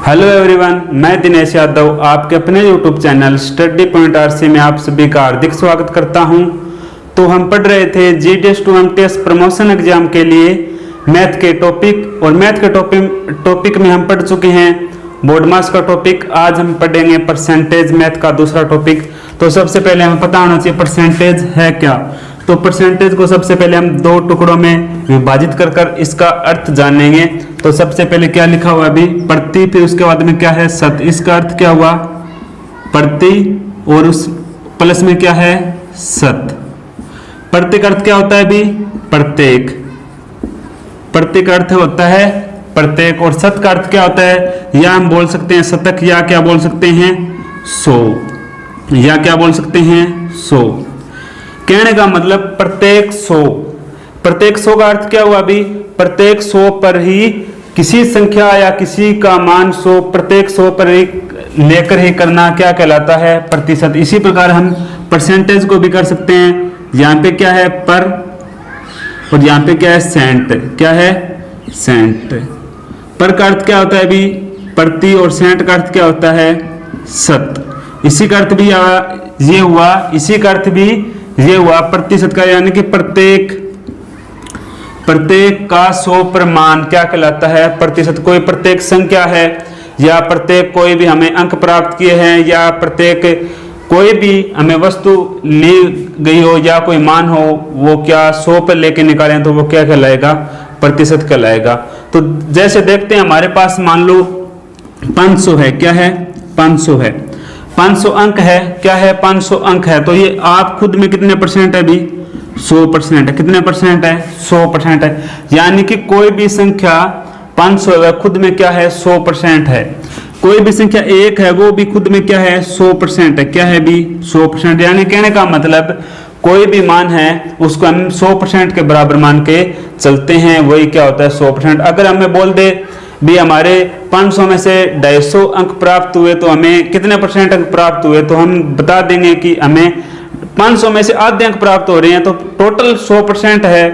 Hello everyone, मैं दिनेश यादव आपके अपने YouTube channel study point RC में आप सभी का हार्दिक स्वागत करता हूं। तो हम पढ़ रहे थे GDS to MTS promotion exam के लिए मैथ के टॉपिक, और मैथ के टॉपिक में हम पढ़ चुके हैं बोर्ड मास का टॉपिक। आज हम पढ़ेंगे परसेंटेज, मैथ का दूसरा टॉपिक। तो सबसे पहले हमें पता होना चाहिए परसेंटेज है क्या। तो परसेंटेज को सबसे पहले हम दो टुकड़ों में विभाजित कर इसका अर्थ जानेंगे। तो सबसे पहले क्या लिखा हुआ है अभी, प्रति, फिर उसके बाद में क्या है शत। इसका अर्थ क्या हुआ, प्रति, और उस प्लस में क्या है शत। प्रति का अर्थ क्या होता है अभी, प्रत्येक। प्रति का अर्थ होता है प्रत्येक, और शत का अर्थ क्या होता है, या हम बोल सकते हैं शतक, या क्या बोल सकते हैं 100, या क्या बोल सकते हैं 100। कहने का मतलब प्रत्येक 100। प्रत्येक 100 का अर्थ क्या हुआ अभी, प्रत्येक 100 पर ही किसी संख्या या किसी का मान 100, प्रत्येक 100 पर ही लेकर ही करना क्या कहलाता है, प्रतिशत। इसी प्रकार हम परसेंटेज को भी कर सकते हैं। यहाँ पे क्या है पर, और यहाँ पे क्या है सेंट। क्या है सेंट। पर का अर्थ क्या होता है अभी प्रति, और सेंट का अर्थ क्या होता है शत। इसी का अर्थ भी ये हुआ, इसी का अर्थ भी ये हुआ प्रतिशत का, यानी कि प्रत्येक का 100 पर मान क्या कहलाता है प्रतिशत। कोई प्रत्येक संख्या है, या प्रत्येक कोई भी हमें अंक प्राप्त किए हैं, या प्रत्येक कोई भी हमें वस्तु ली गई हो, या कोई मान हो, वो क्या 100 पर लेके निकालें तो वो क्या कहलाएगा, प्रतिशत कहलाएगा। तो जैसे देखते हैं हमारे पास मान लो 500 है। क्या है 500 है, 500 अंक है। क्या है 500 अंक है। तो ये आप खुद में कितने परसेंट है अभी, 100% है। कितने परसेंट है, 100% है। यानी कि कोई भी संख्या 500 है, खुद में क्या है 100% है। कोई भी संख्या 1 है, वो भी खुद में क्या है 100% है। क्या है भी 100%। यानी कहने का मतलब कोई भी मान है उसको हम 100% के बराबर मान के चलते हैं, वही क्या होता है 100%। अगर हमें बोल दे भी हमारे 500 में से 250 अंक प्राप्त हुए तो हमें कितने परसेंट अंक प्राप्त हुए, तो हम बता देंगे कि हमें 500 में से आधे अंक प्राप्त हो रहे हैं, तो टोटल 100% है।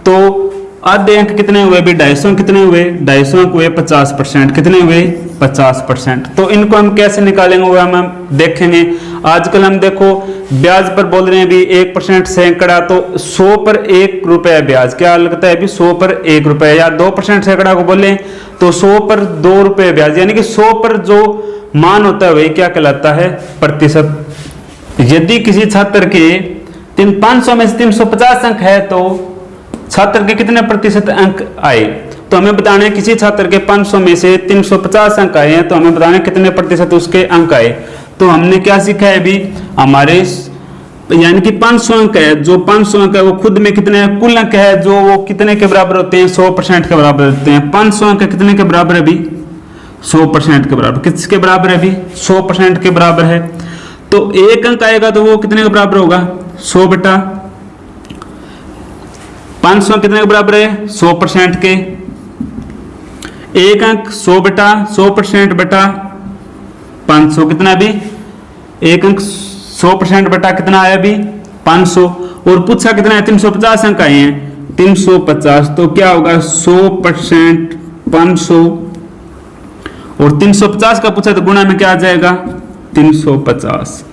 तो आधे अंक कितने हुए भी, 250 कितने हुए, 250 अंक हुए 50%। कितने हुए 50%। तो इनको हम कैसे निकालेंगे वो हम देखेंगे। आजकल हम देखो ब्याज पर बोल रहे हैं भी 1% सैकड़ा, तो 100 पर 1 रुपया ब्याज क्या लगता है अभी 100 पर 1 रुपया, या 2% सैकड़ा को बोले तो 100 पर 2 रुपये ब्याज। यानी कि 100 पर जो मान होता है वही क्या कहलाता है प्रतिशत। यदि किसी छात्र के 500 में से 350 अंक है तो छात्र के कितने प्रतिशत अंक आए, तो हमें बताना है किसी छात्र के 500 में से 350 अंक आए हैं, तो हमें बताना है कितने प्रतिशत उसके अंक आए। तो हमने क्या सीखा है अभी, हमारे यानी कि 500 अंक है, जो 500 अंक है वो खुद में कितने कुल अंक है, जो वो कितने के बराबर होते हैं 100% के बराबर होते हैं। 500 अंक कितने के बराबर है अभी 100% के बराबर। किसके बराबर है अभी 100% के बराबर है। तो 1 अंक आएगा तो वो कितने के बराबर होगा 100 बटा 500 कितने के बराबर है 100% के। 1 अंक 100 बटा 100% बटा 500 कितना अभी 1 अंक 100% बटा कितना आया अभी 500, और पूछा कितना है 350 अंक आए हैं 350, तो क्या होगा 100% 500, और 350 का पूछा तो गुणा में क्या आ जाएगा 350।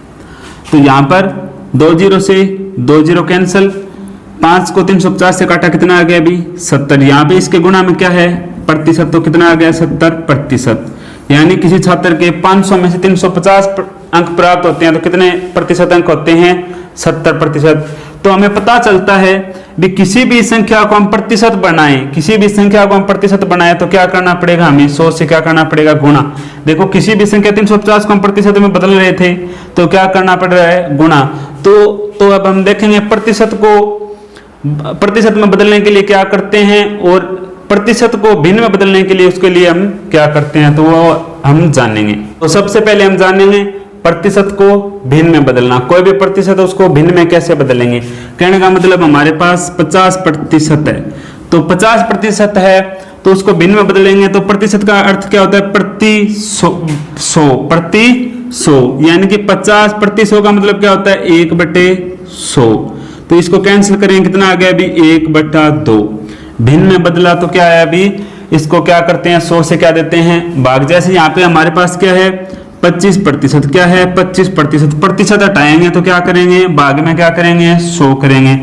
तो यहां पर 2 जीरो से 2 जीरो कैंसिल, 5 को 350 से काटा कितना आ गया अभी 70। यहाँ पे इसके गुणा में क्या है प्रतिशत, तो कितना आ गया 70%। यानी किसी छात्र के 500 में से 350 अंक प्राप्त होते हैं तो कितने प्रतिशत अंक होते हैं 70%। तो हमें पता चलता है भी किसी भी संख्या को हम प्रतिशत बनाएं, किसी भी संख्या को हम प्रतिशत बनाएं तो क्या करना पड़ेगा हमें 100 से क्या करना पड़ेगा गुणा। देखो किसी भी संख्या 350 को हम प्रतिशत में बदल रहे थे तो क्या करना पड़ रहा है गुणा। तो अब हम देखेंगे प्रतिशत को प्रतिशत में बदलने के लिए क्या करते हैं, और प्रतिशत को भिन्न में बदलने के लिए उसके लिए हम क्या करते हैं, तो वो हम जानेंगे। तो सबसे पहले हम जानेंगे प्रतिशत को भिन्न में बदलना। कोई भी प्रतिशत है उसको भिन्न में कैसे बदलेंगे। कहने का मतलब हमारे पास 50% है, तो 50% है तो उसको भिन्न में बदलेंगे। तो प्रतिशत का अर्थ क्या होता है प्रति 100, प्रति 100, यानी कि 50 प्रति 100 का मतलब क्या होता है 1/100। तो इसको कैंसिल करेंगे कितना आ गया अभी 1/2। भिन्न में बदला तो क्या आया अभी इसको क्या करते हैं 100 से क्या देते हैं भाग। जैसे यहाँ पे हमारे पास क्या है 25%, क्या है 25%, प्रतिशत हटाएंगे तो क्या करेंगे भाग में क्या करेंगे 100 करेंगे,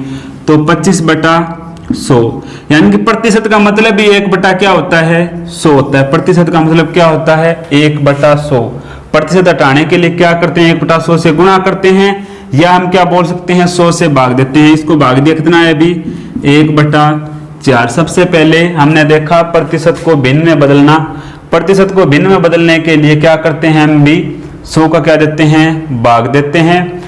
तो 25/100, यानी कि प्रतिशत का मतलब भी 1 क्या होता है 100 होता है। प्रतिशत का मतलब क्या होता है 1/100। प्रतिशत हटाने के लिए क्या करते हैं 1/100 से गुणा करते हैं, या हम क्या बोल सकते हैं 100 से भाग देते हैं। इसको भाग दिया कितना है अभी 1/4। सबसे पहले हमने देखा प्रतिशत को भिन्न में बदलना। प्रतिशत को भिन्न में बदलने के लिए क्या करते हैं हम भी 100 का क्या देते हैं भाग देते हैं।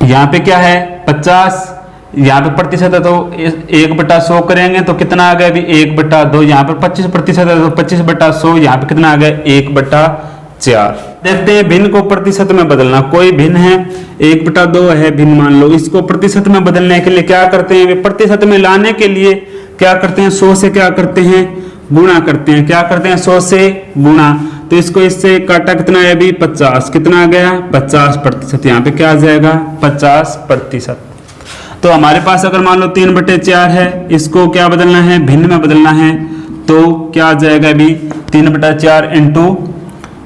यहाँ पे क्या है 50, यहाँ पे प्रतिशत है तो 1/100 करेंगे तो कितना आ गया अभी 1/2। यहाँ पर 25% है तो 25/100, यहाँ पे कितना आ गया 1/4। देखते हैं भिन्न को प्रतिशत में बदलना। कोई भिन्न है 1/2 है भिन्न मान लो, इसको प्रतिशत में बदलने के लिए क्या करते हैं प्रतिशत में लाने के लिए क्या करते हैं 100 से क्या करते हैं गुणा करते हैं। क्या करते हैं 100 से गुणा, तो इसको इससे काटा कितना है अभी 50, कितना आ गया 50%। यहाँ पे क्या आ जाएगा 50%। तो हमारे पास अगर मान लो 3/4 है, इसको क्या बदलना है भिन्न में बदलना है, तो क्या आ जाएगा अभी 3/4 ×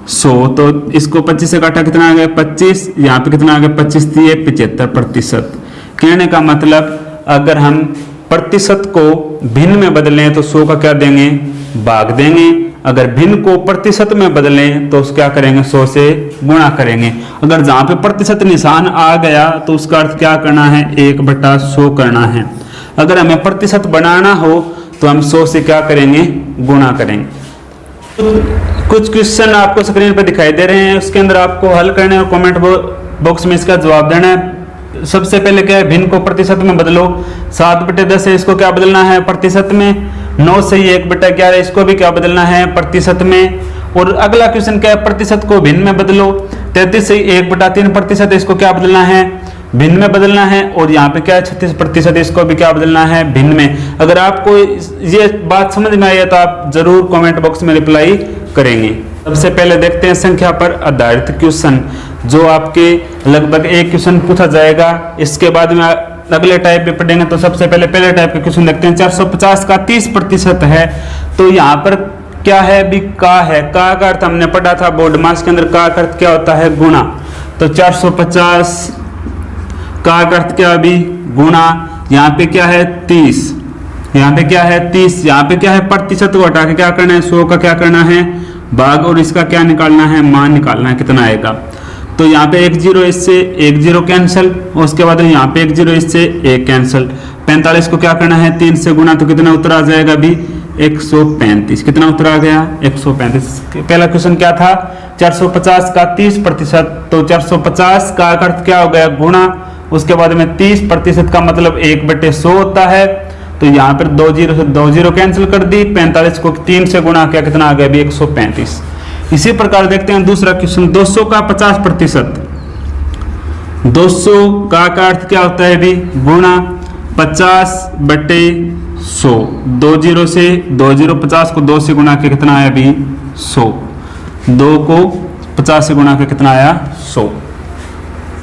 100, तो इसको 25 से काटा कितना आ गया 25, यहाँ पे कितना आ गया 25 दिए 75%। कहने का मतलब अगर हम प्रतिशत को भिन्न में बदलें तो 100 का क्या देंगे भाग देंगे, अगर भिन्न को प्रतिशत में बदलें तो क्या करेंगे 100 से गुणा करेंगे। अगर जहां पे प्रतिशत निशान आ गया तो उसका अर्थ क्या करना है 1/100 करना है। अगर हमें प्रतिशत बनाना हो तो हम 100 से क्या करेंगे गुणा करेंगे। कुछ क्वेश्चन आपको स्क्रीन पर दिखाई दे रहे हैं, उसके अंदर आपको हल करना है और कमेंट बॉक्स में इसका जवाब देना है। सबसे पहले क्या है भिन्न को प्रतिशत में बदलो। 7/10 है, इसको क्या बदलना है प्रतिशत में। 9 से 1/11 है, इसको भी क्या बदलना है प्रतिशत में। और अगला क्वेश्चन क्या है प्रतिशत को भिन्न में बदलो। 33 से 1/3% इसको क्या बदलना है भिन्न में बदलना है। और यहाँ पे क्या है 36%, इसको भी क्या बदलना है भिन्न में। अगर आपको ये बात समझ में आई है तो आप जरूर कमेंट बॉक्स में रिप्लाई करेंगे। सबसे पहले देखते हैं संख्या पर आधारित क्वेश्चन, जो आपके लगभग एक क्वेश्चन पूछा जाएगा। इसके बाद में अगले टाइप पे पढ़ेंगे। तो सबसे पहले टाइप के क्वेश्चन देखते हैं। 450 का 30% है, तो यहाँ पर क्या है भी का है, का अर्थ हमने पढ़ा था बोर्ड मास के अंदर, का अर्थ क्या होता है गुणा। तो 450 का अर्थ क्या अभी गुणा, यहाँ पे क्या है 30, यहाँ पे क्या है 30, यहाँ पे क्या है प्रतिशत को हटा के क्या करना है 100 का क्या करना है भाग, और इसका क्या निकालना है मान निकालना है कितना आएगा। तो यहाँ पे 1 0 इससे 1 0 कैंसिल, और उसके बाद यहाँ पे 1 0 इससे 1 कैंसिल। 45 को क्या करना है 3 से गुणा, तो कितना उत्तर आ जाएगा अभी 135। कितना उत्तर आ गया 135। पहला क्वेश्चन क्या था 450 का 30%, तो 450 का अर्थ क्या हो गया गुणा, उसके बाद में 30% का मतलब 1/100 होता है। तो यहाँ पर 2 0 से 2 0 कैंसिल कर दी। 45 को 3 से गुणा किया कितना आ गया अभी 135। इसी प्रकार देखते हैं दूसरा क्वेश्चन 200 का 50%। 200 का अर्थ क्या होता है अभी गुणा 50/100। 2 0 से 2 0 50 को 2 से गुणा किया कितना आया अभी 100। 2 को 50 से गुणा किया कितना आया 100।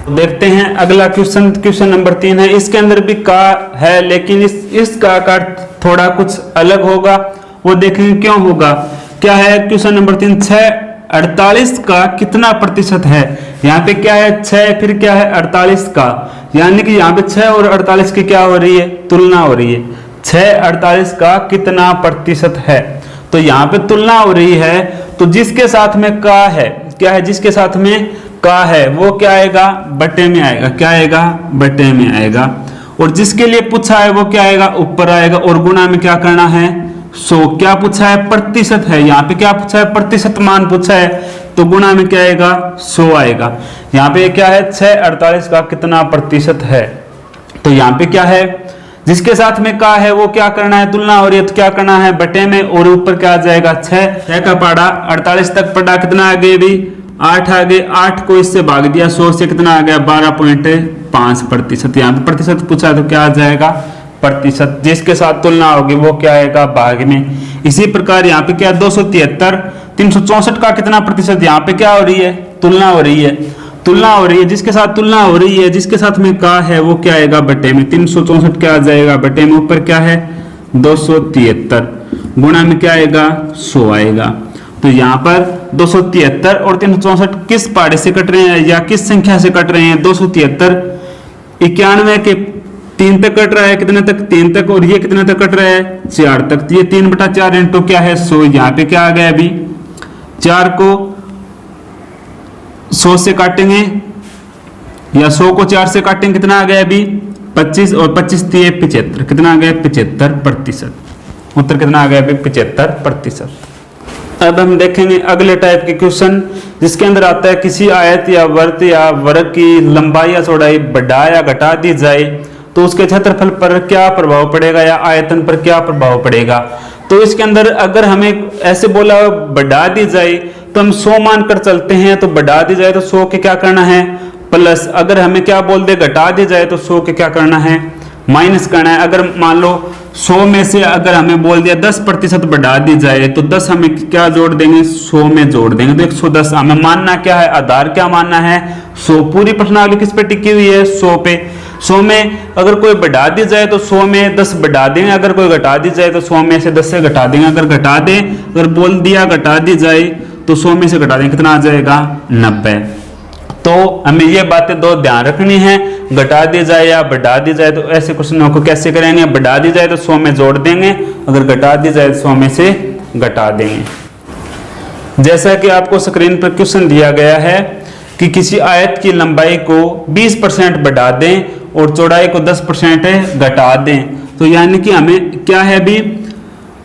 देखते हैं अगला क्वेश्चन नंबर 3 है। इसके अंदर भी का है, लेकिन इसका अर्थ थोड़ा कुछ अलग होगा, वो देखेंगे क्यों होगा। क्या है क्वेश्चन नंबर 3 6/48 का कितना प्रतिशत है। यहाँ पे क्या है 6 फिर क्या है 48 का, यानी कि यहाँ पे 6 और 48 की क्या हो रही है तुलना हो रही है। 6/48 का कितना प्रतिशत है, तो यहाँ पे तुलना हो रही है। तो जिसके साथ में का है, क्या है जिसके साथ में का है वो क्या आएगा बटे में आएगा, क्या आएगा बटे में आएगा। और जिसके लिए पूछा है वो क्या आएगा ऊपर आएगा। और गुणा में क्या करना है 100। क्या पूछा है प्रतिशत है, यहाँ पे क्या पूछा है प्रतिशत मान पूछा है, तो गुणा में क्या आएगा 100 आएगा। यहाँ पे क्या है 6/48 का कितना प्रतिशत है, तो यहाँ पे क्या है जिसके साथ में का है वो क्या करना है तुलना हो रही है, तो क्या करना है बटे में, और ऊपर क्या आ जाएगा 6 का पढ़ा 48 तक पढ़ा कितना आ गए भी 8 आ गए। 8 को इससे भाग दिया 100 से कितना आ गया 12.5%। यहाँ पे प्रतिशत पूछा तो क्या आ जाएगा प्रतिशत, जिसके साथ तुलना होगी वो क्या आएगा भाग में। इसी प्रकार यहाँ पे क्या 273 364 का कितना प्रतिशत, यहाँ पे क्या हो रही है तुलना हो रही है, तुलना हो रही है, जिसके साथ तुलना हो रही है जिसके साथ में का है वो क्या आएगा बटे में। 364 क्या आ जाएगा बटे में, ऊपर क्या है 273 गुणा में क्या आएगा 100 आएगा। तो यहाँ पर 273 और 364 किस पाड़े से कट रहे हैं या किस संख्या से कट रहे हैं? 273 91 के 3 तक कट रहा है, कितने तक? 3 तक। और ये कितने तक कट रहा है? 4 तक। तो ये 3/4 इंटू क्या है 100। यहाँ पे क्या आ गया अभी 4 को 100 से काटेंगे या 100 को 4 से काटेंगे, कितना आ गया अभी 25 और 25 दिए 75, कितना आ गया 75%। उत्तर कितना आ गया अभी 75%। अब हम देखेंगे अगले टाइप के क्वेश्चन जिसके अंदर आता है किसी आयत या वर्त या वर्ग की लंबाई या चौड़ाई बढ़ा या घटा दी जाए तो उसके क्षेत्रफल पर क्या प्रभाव पड़ेगा या आयतन पर क्या प्रभाव पड़ेगा। तो इसके अंदर अगर हमें ऐसे बोला बढ़ा दी जाए तो हम 100 मानकर चलते हैं, तो बढ़ा दी जाए तो 100 के क्या करना है प्लस, अगर हमें क्या बोल दे घटा दी जाए तो 100 के क्या करना है माइनस करना है। अगर मान लो 100 में से अगर हमें बोल दिया 10% बढ़ा दी जाए तो 10 हमें क्या जोड़ देंगे 100 में जोड़ देंगे, तो 110 हमें मानना क्या है, आधार क्या मानना है 100। पूरी प्रश्नावली किस पे टिकी हुई है 100 पे। 100 में अगर कोई बढ़ा दी जाए तो 100 में 10 बढ़ा देंगे, अगर कोई घटा दी जाए तो 100 में से 10 से घटा देंगे। अगर घटा दें, अगर बोल दिया घटा दी जाए तो 100 में से घटा देंगे, कितना आ जाएगा 90। तो हमें ये बातें दो ध्यान रखनी है, घटा दी जाए या बढ़ा दी जाए तो ऐसे क्वेश्चनों को कैसे करेंगे, बढ़ा दी जाए तो 100 में जोड़ देंगे, अगर घटा दी जाए तो 100 में से घटा देंगे। जैसा कि आपको स्क्रीन पर क्वेश्चन दिया गया है कि किसी आयत की लंबाई को 20% बढ़ा दें और चौड़ाई को 10% घटा दें, तो यानी कि हमें क्या है भी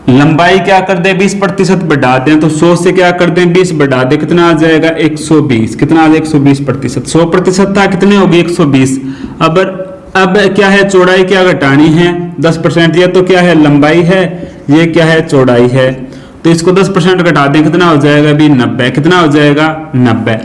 लंबाई क्या कर दे 20% बढ़ा दें, तो 100 से क्या कर दें 20 बढ़ा दें, कितना आ जाएगा 120, कितना आ जाएगा 120%। 100% था, कितने होगी 120। अब क्या है चौड़ाई क्या घटानी है 10%, ये तो क्या है लंबाई है, ये क्या है चौड़ाई है, तो इसको 10% घटा दें, कितना हो जाएगा अभी 90, कितना हो जाएगा 90।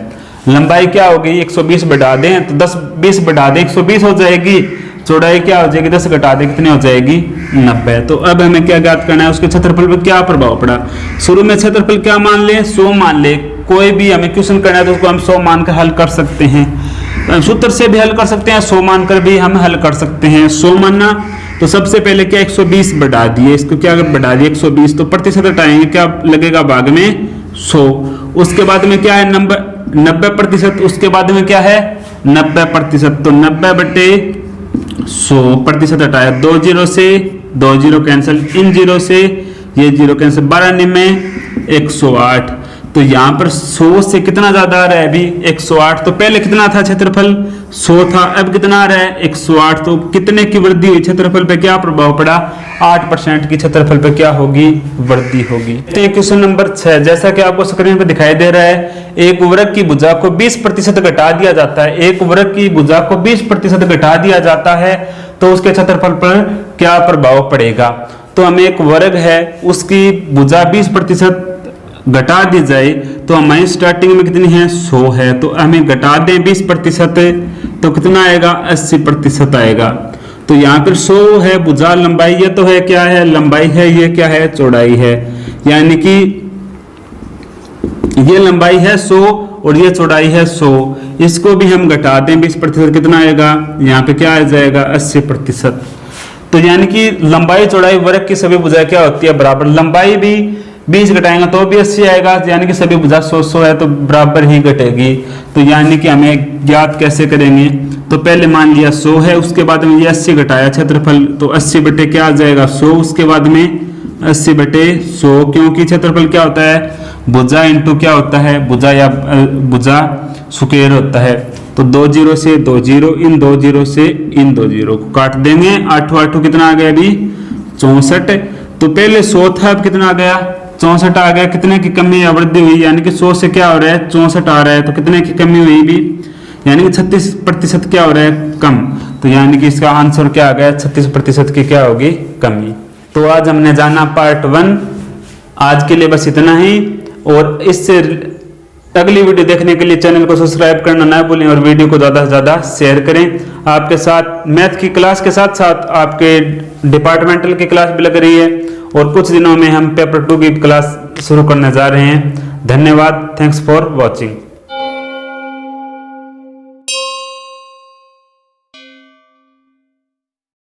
लंबाई क्या होगी 120 बढ़ा दें तो 10-20 बढ़ा दें 120 हो जाएगी, चौड़ाई क्या हो जाएगी 10 घटा दें, कितनी हो जाएगी 90। तो अब हमें क्या ज्ञात करना है, उसके क्षेत्रफल पर क्या प्रभाव पड़ा। शुरू में क्षेत्रफल क्या मान ले 100 मान ले, कोई भी हमें क्वेश्चन करना है तो उसको हम 100 मानकर हल कर सकते हैं, सूत्र से भी हल कर सकते हैं, 100 मानकर भी हम हल कर सकते हैं। 100 मानना तो सबसे पहले क्या 120 बढ़ा दिए, इसको क्या बढ़ा दिए 120, तो प्रतिशत हटाएंगे क्या लगेगा भाग में 100। उसके बाद में क्या है 90%, उसके बाद में क्या है 90%, तो 90/100% हटाया, 2 जीरो से 2 जीरो कैंसिल, इन जीरो से ये जीरो कैंसिल, 12 में 108। तो यहाँ पर 100 से कितना ज्यादा आ रहा है अभी 108, तो पहले कितना था क्षेत्रफल 100 था, अब कितना आ रहा है 108, तो कितने की वृद्धि हुई क्षेत्रफल पे क्या प्रभाव पड़ा 8% की क्षेत्रफल पे क्या होगी वृद्धि होगी। क्वेश्चन नंबर 6, जैसा कि आपको स्क्रीन पे दिखाई दे रहा है, एक वर्ग की भुजा को 20% घटा दिया जाता है, एक वर्ग की भुजा को 20% घटा दिया जाता है तो उसके क्षेत्रफल पर क्या प्रभाव पड़ेगा। तो हमें एक वर्ग है उसकी भुजा 20% घटा दी जाए तो हमारी स्टार्टिंग में कितनी है 100 है, तो हमें घटा दें 20% तो कितना आएगा 80% आएगा। तो यहाँ पर 100 है भुजा लंबाई, ये तो है क्या है लंबाई है, ये क्या है चौड़ाई है, यानी कि ये लंबाई है 100 और ये चौड़ाई है 100, इसको भी हम घटा दें 20%, कितना आएगा यहाँ पे क्या आ जाएगा 80%। तो यानी कि लंबाई चौड़ाई वर्ग की सभी भुजाएं क्या होती है बराबर, लंबाई भी 20 घटाएंगे तो भी 80 आएगा, यानी कि सभी भुजा 100 है तो बराबर ही घटेगी। तो यानी कि हमें ज्ञात कैसे करेंगे, तो पहले मान लिया 100 है, उसके बाद में ये 80 घटाया क्षेत्रफल, तो 80 बटे क्या आ जाएगा 100, उसके बाद में 80 बटे 100, क्योंकि क्षेत्रफल क्या होता है भुजा इंटू क्या होता है भुजा या भुजा स्क्वायर होता है। तो 2 जीरो से 2 जीरो, इन 2 जीरो से इन 2 जीरो को काट देंगे, 8 कितना आ गया अभी 64। तो पहले 100 था, अब कितना आ गया 64 आ गया, कितने की कमी या वृद्धि हुई, यानी कि 100 से क्या हो रहा है 64 आ रहा है, तो कितने की कमी हुई भी, यानी कि 36% क्या हो रहा है कम। तो यानी कि इसका आंसर क्या आ गया 36% की क्या होगी कमी। तो आज हमने जाना पार्ट 1, आज के लिए बस इतना ही, और इससे अगली वीडियो देखने के लिए चैनल को सब्सक्राइब करना ना भूलें और वीडियो को ज़्यादा से ज़्यादा शेयर करें। आपके साथ मैथ की क्लास के साथ साथ आपके डिपार्टमेंटल की क्लास भी लग रही है और कुछ दिनों में हम पेपर 2 की क्लास शुरू करने जा रहे हैं। धन्यवाद, थैंक्स फॉर वॉचिंग।